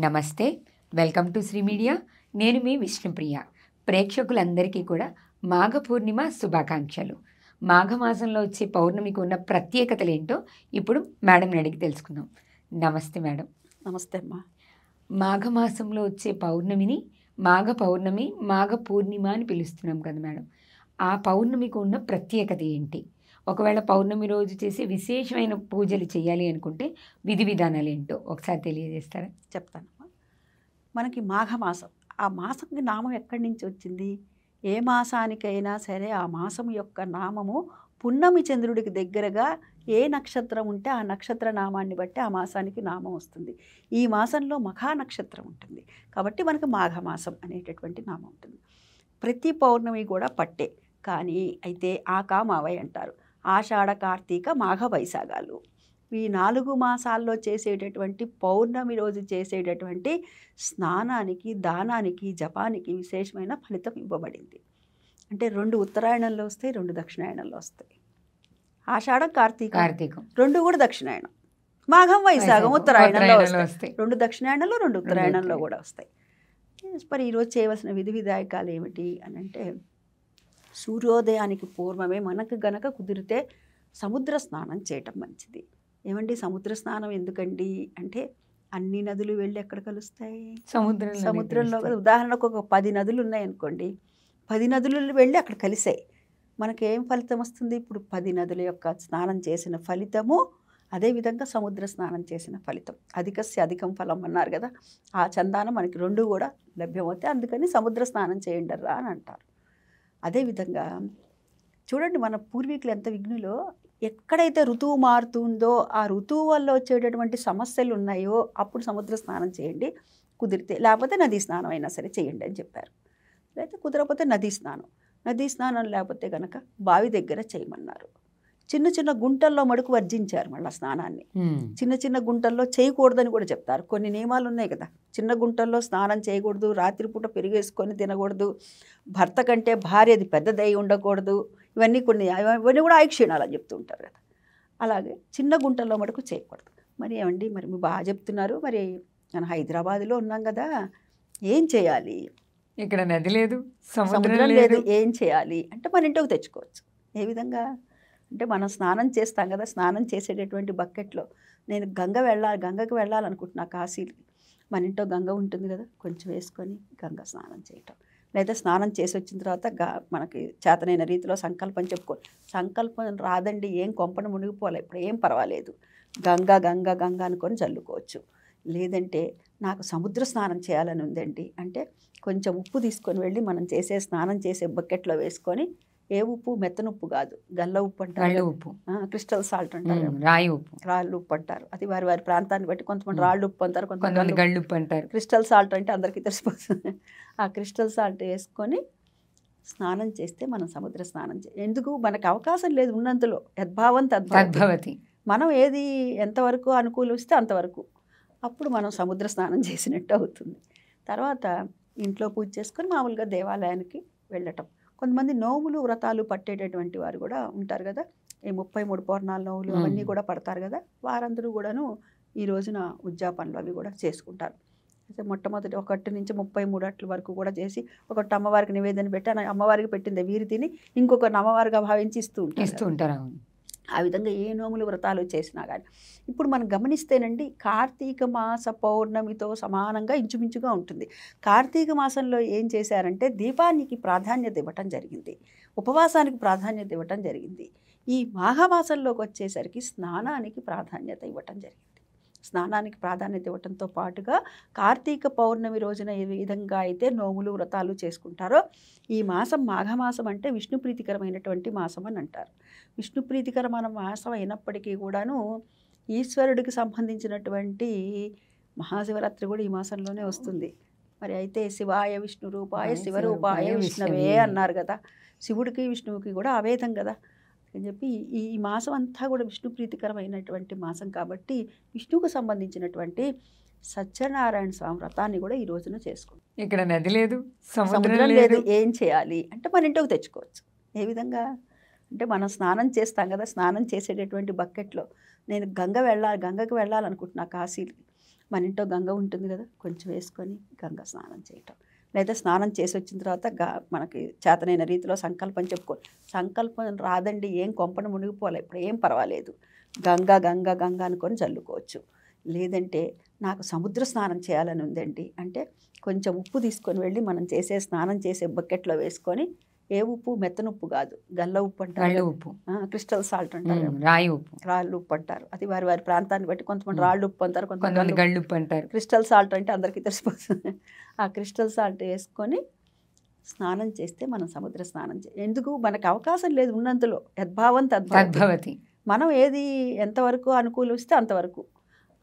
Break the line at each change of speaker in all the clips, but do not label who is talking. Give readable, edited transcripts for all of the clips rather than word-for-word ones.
నమస్తే, welcome to Shri media. నేను మీ విష్ణుప్రియ. ప్రేక్షకులందరికీ కూడా మాఘ పూర్ణిమ శుభాకాంక్షలు. మాఘమాసంలో వచ్చే పౌర్ణమికి ఉన్న ప్రత్యేకతలు ఏంటో ఇప్పుడు మేడంని అడిగి తెలుసుకుందాం. నమస్తే మేడం.
నమస్తే అమ్మా.
మాఘమాసంలో వచ్చే పౌర్ణమిని మాఘ పౌర్ణమి, మాఘ పూర్ణిమ అని పిలుస్తున్నాం కదా మేడం. ఆ పౌర్ణమికి ఉన్న ప్రత్యేకత ఏంటి? ఒకవేళ పౌర్ణమి రోజు చేసే విశేషమైన పూజలు చేయాలి అనుకుంటే విధి విధానాలు ఏంటో ఒకసారి తెలియజేస్తారా?
చెప్తానమ్మా. మనకి మాఘమాసం, ఆ మాసంకి నామం ఎక్కడి నుంచి వచ్చింది? ఏ మాసానికైనా సరే ఆ మాసం యొక్క నామము పున్నమి చంద్రుడికి దగ్గరగా ఏ నక్షత్రం ఉంటే ఆ నక్షత్ర నామాన్ని బట్టి ఆ మాసానికి నామం వస్తుంది. ఈ మాసంలో మఖా నక్షత్రం ఉంటుంది కాబట్టి మనకి మాఘమాసం అనేటటువంటి నామం ఉంటుంది. ప్రతి పౌర్ణమి కూడా పట్టే, కానీ అయితే ఆకా మావై అంటారు. ఆషాఢ, కార్తీక, మాఘ, వైశాఖాలు ఈ 4 మాసాల్లో చేసేటటువంటి పౌర్ణమి రోజు చేసేటటువంటి స్నానానికి, దానానికి, జపానికి విశేషమైన ఫలితం ఇవ్వబడింది. అంటే 2 ఉత్తరాయణంలో వస్తాయి, 2 దక్షిణాయనంలో వస్తాయి. ఆషాఢం, కార్తీకం 2 కూడా దక్షిణాయనం, మాఘం, వైశాఖం ఉత్తరాయణంలో వస్తాయి. 2 దక్షిణాయనంలో, 2 ఉత్తరాయణంలో కూడా వస్తాయి. మరి ఈరోజు చేయవలసిన విధి విధాయకాలు ఏమిటి అని అంటే, సూర్యోదయానికి పూర్వమే మనకు గనక కుదిరితే సముద్ర స్నానం చేయటం మంచిది. ఏమండి సముద్ర స్నానం ఎందుకండి అంటే, అన్ని నదులు వెళ్ళి ఎక్కడ కలుస్తాయి? సముద్రంలో కదా. ఉదాహరణకు ఒక 10 నదులు ఉన్నాయనుకోండి, 10 నదులు వెళ్ళి అక్కడ కలిసాయి. మనకేం ఫలితం వస్తుంది? ఇప్పుడు 10 నదుల యొక్క స్నానం చేసిన ఫలితము, అదేవిధంగా సముద్ర స్నానం చేసిన ఫలితం. అధికస్య అధికం ఫలం అన్నారు కదా. ఆ చందానం మనకి 2 కూడా లభ్యమవుతాయి. అందుకని సముద్ర స్నానం చేయండి రా అని అంటారు. అదేవిధంగా చూడండి, మన పూర్వీకులు ఎంత విఘ్నులో, ఎక్కడైతే ఋతువు మారుతుందో ఆ ఋతువు వల్ల వచ్చేటటువంటి సమస్యలు ఉన్నాయో అప్పుడు సముద్ర స్నానం చేయండి కుదిరితే, లేకపోతే నదీ స్నానం అయినా సరే చేయండి అని చెప్పారు. లేకపోతే కుదరకపోతే నదీ స్నానం లేకపోతే కనుక బావి దగ్గర చేయమన్నారు. చిన్న చిన్న గుంటల్లో మడుకు వర్జించారు మళ్ళీ స్నానాన్ని. చిన్న చిన్న గుంటల్లో చేయకూడదని కూడా చెప్తారు. కొన్ని నియమాలు ఉన్నాయి కదా. చిన్న గుంటల్లో స్నానం చేయకూడదు, రాత్రిపూట పెరిగేసుకొని తినకూడదు, భర్త కంటే భార్యది పెద్దదై ఉండకూడదు, ఇవన్నీ కూడా ఆయుక్షీణాలు అని చెప్తూ ఉంటారు కదా. అలాగే చిన్న గుంటల్లో మటుకు చేయకూడదు. మరి ఏమండి, మరి మీరు బాగా చెప్తున్నారు, మరి మనం హైదరాబాద్లో ఉన్నాం కదా, ఏం చేయాలి?
ఇక్కడ నది లేదు,
సముద్రం లేదు, ఏం చేయాలి అంటే మన ఇంటికి తెచ్చుకోవచ్చు. ఏ విధంగా అంటే, మనం స్నానం చేస్తాం కదా, స్నానం చేసేటటువంటి బకెట్లో నేను గంగకు వెళ్ళాలనుకుంటున్నా కాశీకి. మన ఇంట్లో గంగ ఉంటుంది కదా, కొంచెం వేసుకొని గంగ స్నానం చేయటం. లేదా స్నానం చేసి వచ్చిన తర్వాత మనకి చేతనైన రీతిలో సంకల్పం చెప్పుకోవాలి. సంకల్పం రాదండి, ఏం కొంపను మునిగిపోలే, ఇప్పుడు ఏం పర్వాలేదు, గంగ గంగ గంగ అనుకొని చల్లుకోవచ్చు. లేదంటే నాకు సముద్ర స్నానం చేయాలని ఉందండి అంటే, కొంచెం ఉప్పు తీసుకొని వెళ్ళి మనం స్నానం చేసే బకెట్లో వేసుకొని, ఏ ఉప్పు? మెత్తనుప్పు కాదు, గల్ల ఉప్పు అంటారు,
ఉప్పు,
క్రిస్టల్ సాల్ట్ అంటారు, రాళ్ళు ఉప్పు అంటారు. అది వారి వారి ప్రాంతాన్ని బట్టి కొంతమంది రాళ్ళు ఉప్పు అంటారు, కొంతమంది గళ్ళు ఉప్పు అంటారు. క్రిస్టల్ సాల్ట్ అంటే అందరికీ తెలిసిపోతుంది. ఆ క్రిస్టల్ సాల్ట్ వేసుకొని స్నానం చేస్తే మనం సముద్ర స్నానం ఎందుకు మనకు అవకాశం లేదు, ఉన్నంతలో యద్భావం తద్భవతి. మనం ఏది ఎంతవరకు అనుకూలిస్తే అంతవరకు, అప్పుడు మనం సముద్ర స్నానం చేసినట్టు అవుతుంది. తర్వాత ఇంట్లో పూజ చేసుకొని మామూలుగా దేవాలయానికి వెళ్ళటం. కొంతమంది నోములు వ్రతాలు పట్టేటటువంటి వారు కూడా ఉంటారు కదా, ఈ 33 పౌర్ణాల నోములు అవన్నీ కూడా పడతారు కదా, వారందరూ కూడాను ఈ రోజున ఉద్యాపనలు అవి కూడా చేసుకుంటారు. అయితే మొట్టమొదటి 1 నుంచి 33 అట్ల వరకు కూడా చేసి, ఒకటి అమ్మవారికి నివేదన పెట్టి అమ్మవారికి పెట్టింది వీరి తిని ఇంకొక అమ్మవారిగా భావించి ఇస్తూ ఉంటారు. ఆ విధంగా ఏ నోములు వ్రతాలు చేసినా కానీ, ఇప్పుడు మనం గమనిస్తేనండి, కార్తీక మాస పౌర్ణమితో సమానంగా ఇంచుమించుగా ఉంటుంది. కార్తీక మాసంలో ఏం చేశారంటే, దీపానికి ప్రాధాన్యత ఇవ్వటం జరిగింది, ఉపవాసానికి ప్రాధాన్యత ఇవ్వటం జరిగింది. ఈ మాఘమాసంలోకి వచ్చేసరికి స్నానానికి ప్రాధాన్యత ఇవ్వటం జరిగింది. స్నానానికి ప్రాధాన్యత ఇవ్వటంతో పాటుగా కార్తీక పౌర్ణమి రోజున ఏ విధంగా అయితే నోములు వ్రతాలు చేసుకుంటారో, ఈ మాసం మాఘమాసం అంటే విష్ణు ప్రీతికరమైనటువంటి మాసం అని అంటారు. విష్ణు ప్రీతికరమైన మాసం అయినప్పటికీ కూడాను ఈశ్వరుడికి సంబంధించినటువంటి మహాశివరాత్రి కూడా ఈ మాసంలోనే వస్తుంది. మరి అయితే శివాయ విష్ణు రూపాయ శివరూపాయ విష్ణవే అన్నారు కదా. శివుడికి విష్ణువుకి కూడా అవేదం కదా అని చెప్పి ఈ మాసం అంతా కూడా విష్ణు ప్రీతికరమైనటువంటి మాసం కాబట్టి, విష్ణువుకు సంబంధించినటువంటి సత్యనారాయణ స్వామి వ్రతాన్ని కూడా ఈ రోజున చేసుకుంటాం.
ఇక్కడ నది లేదు,
సముద్రం లేదు, ఏం చేయాలి అంటే మన ఇంటికి తెచ్చుకోవచ్చు. ఏ విధంగా అంటే, మనం స్నానం చేస్తాం కదా, స్నానం చేసేటటువంటి బకెట్లో నేను గంగకు వెళ్ళాలనుకుంటున్నా కాశీకి. మన ఇంట్లో గంగ ఉంటుంది కదా, కొంచెం వేసుకొని గంగ స్నానం చేయటం. లేదా స్నానం చేసి వచ్చిన తర్వాత మనకి చేతనైన రీతిలో సంకల్పం చెప్పుకోవాలి. సంకల్పం రాదండి, ఏం కొంపను మునిగిపోలే, ఇప్పుడు ఏం పర్వాలేదు, గంగ గంగ గంగ అనుకొని చల్లుకోవచ్చు. లేదంటే నాకు సముద్ర స్నానం చేయాలని ఉందండి అంటే కొంచెం ఉప్పు తీసుకొని వెళ్ళి మనం స్నానం చేసే బకెట్లో వేసుకొని, ఏ ఉప్పు, మెత్తన ఉప్పు కాదు, గల్ల ఉప్పు అంటారు,
ఉప్పు,
క్రిస్టల్ సాల్ట్ అంటారు, రాళ్ళు ఉప్పు అంటారు. అది వారి వారి ప్రాంతాన్ని బట్టి కొంతమంది రాళ్ళు ఉప్పు అంటారు, కొంతమంది
గళ్ళు ఉప్పు అంటారు.
క్రిస్టల్ సాల్ట్ అంటే అందరికీ తెలిసిపోతుంది. ఆ క్రిస్టల్ సాల్ట్ వేసుకొని స్నానం చేస్తే మనం సముద్ర స్నానం ఎందుకు మనకు అవకాశం లేదు, ఉన్నంతలో యద్భావం తద్భవతి. మనం ఏది ఎంతవరకు అనుకూలిస్తే అంతవరకు,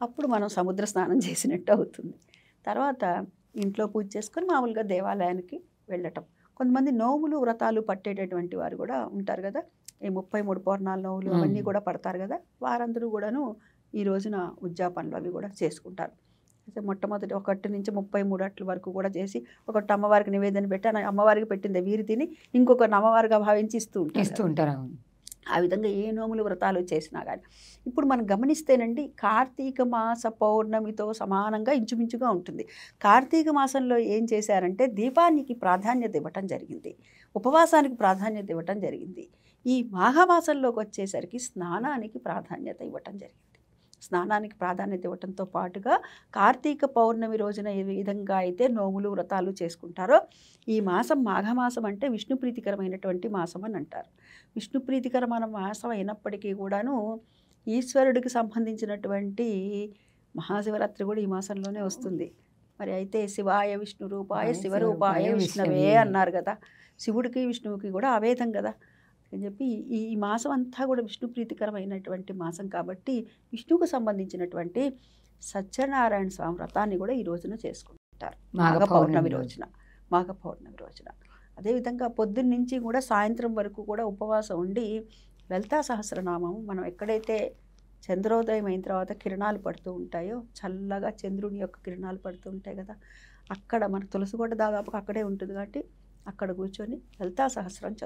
అప్పుడు మనం సముద్ర స్నానం చేసినట్టు అవుతుంది. తర్వాత ఇంట్లో పూజ చేసుకొని మామూలుగా దేవాలయానికి వెళ్ళటం. కొంతమంది నోములు వ్రతాలు పట్టేటటువంటి వారు కూడా ఉంటారు కదా, ఈ 33 పౌర్ణాల నోములు అవన్నీ కూడా పడతారు కదా, వారందరూ కూడాను ఈ రోజున ఉద్యాపనలు అవి కూడా చేసుకుంటారు. అయితే మొట్టమొదటి 1 నుంచి 33 అట్ల వరకు కూడా చేసి, ఒకటి అమ్మవారికి నివేదన పెట్టి అమ్మవారికి పెట్టింది వీరి తిని ఇంకొక అమ్మవారిగా భావించి ఇస్తూ ఉంటారు. ఆ విధంగా ఏ నోములు వ్రతాలు చేసినా కానీ ఇప్పుడు మనం గమనిస్తేనండి, కార్తీక మాస పౌర్ణమితో సమానంగా ఇంచుమించుగా ఉంటుంది. కార్తీక మాసంలో ఏం చేశారంటే దీపానికి ప్రాధాన్యత ఇవ్వటం జరిగింది, ఉపవాసానికి ప్రాధాన్యత ఇవ్వటం జరిగింది. ఈ మాఘమాసంలోకి వచ్చేసరికి స్నానానికి ప్రాధాన్యత ఇవ్వటం జరిగింది. స్నానానికి ప్రాధాన్యత ఇవ్వటంతో పాటుగా కార్తీక పౌర్ణమి రోజున ఏ విధంగా అయితే నోములు వ్రతాలు చేసుకుంటారో, ఈ మాసం మాఘమాసం అంటే విష్ణు ప్రీతికరమైనటువంటి మాసం అని అంటారు. విష్ణు ప్రీతికరమైన మాసం అయినప్పటికీ కూడాను ఈశ్వరుడికి సంబంధించినటువంటి మహాశివరాత్రి కూడా ఈ మాసంలోనే వస్తుంది. మరి అయితే శివాయ విష్ణు రూపాయ శివరూపాయ విష్ణవే అన్నారు కదా, శివుడికి విష్ణువుకి కూడా అవేదం కదా అని చెప్పి ఈ మాసం అంతా కూడా విష్ణు ప్రీతికరమైనటువంటి మాసం కాబట్టి విష్ణువుకు సంబంధించినటువంటి సత్యనారాయణ స్వామి వ్రతాన్ని కూడా ఈ రోజున చేసుకుంటారు, మాఘ పౌర్ణమి రోజున. అదేవిధంగా పొద్దున్న నుంచి కూడా సాయంత్రం వరకు కూడా ఉపవాసం ఉండి లలితా సహస్రనామం, మనం ఎక్కడైతే చంద్రోదయం అయిన తర్వాత కిరణాలు పడుతూ ఉంటాయో, చల్లగా చంద్రుని యొక్క కిరణాలు పడుతూ ఉంటాయి కదా, అక్కడ మన తులసి కోట దాదాపుగా అక్కడే ఉంటుంది కాబట్టి అక్కడ కూర్చొని లలితా సహస్రం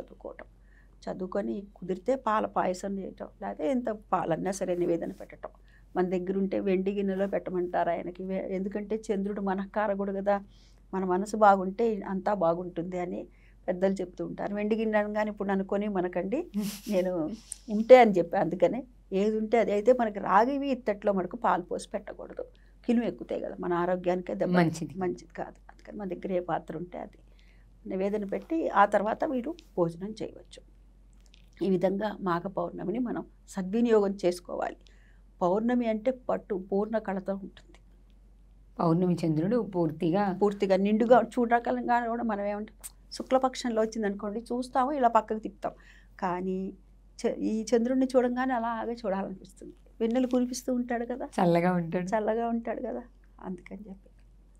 చదువుకొని కుదిరితే పాల పాయసం చేయటం, లేకపోతే ఎంత పాలన్నా సరే నివేదన పెట్టడం. మన దగ్గర ఉంటే వెండి గిన్నెలో పెట్టమంటారు ఆయనకి, ఎందుకంటే చంద్రుడు మనఃకారకుడు కదా, మన మనసు బాగుంటే అంతా బాగుంటుంది అని పెద్దలు చెప్తూ ఉంటారు. వెండి గిన్నె కానీ ఇప్పుడు నన్ను కొని మనకండి, నేను ఉంటే అని చెప్పి, అందుకనే ఏది ఉంటే అది. అయితే మనకి రాగివి ఇత్తట్లో మనకు పాలు పోసి పెట్టకూడదు, కిలువ ఎక్కుతాయి కదా, మన ఆరోగ్యానికే మంచిది కాదు. అందుకని మన దగ్గర ఏ పాత్ర ఉంటే అది నివేదన పెట్టి ఆ తర్వాత వీడు భోజనం చేయవచ్చు. ఈ విధంగా మాఘ పౌర్ణమిని మనం సద్వినియోగం చేసుకోవాలి. పౌర్ణమి అంటే పూర్ణ కళతో ఉంటుంది.
పౌర్ణమి చంద్రుడు పూర్తిగా
నిండుగా చూడకలంగా కూడా మనం ఏమంటే శుక్లపక్షంలో వచ్చిందనుకోండి చూస్తాము, ఇలా పక్కకు తిప్పుతాం, కానీ ఈ చంద్రుడిని చూడంగానే అలాగే చూడాలనిపిస్తుంది. వెన్నెలు కురిపిస్తూ ఉంటాడు కదా, చల్లగా ఉంటాడు కదా, అందుకని చెప్పి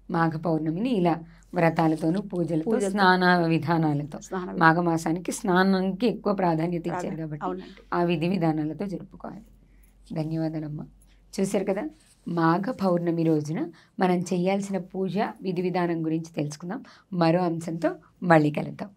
మాఘ పౌర్ణమిని ఇలా వ్రతాలతోనూ పూజలతో స్నాన విధానాలతో, మాఘమాసానికి స్నానానికి ఎక్కువ ప్రాధాన్యత ఇచ్చారు కాబట్టి ఆ విధి విధానాలతో జరుపుకోవాలి. ధన్యవాదాలమ్మా. చూశారు కదా, మాఘ పౌర్ణమి రోజున మనం చేయాల్సిన పూజ విధి విధానం గురించి తెలుసుకుందాం. మరో అంశంతో మళ్ళీ కలుద్దాం.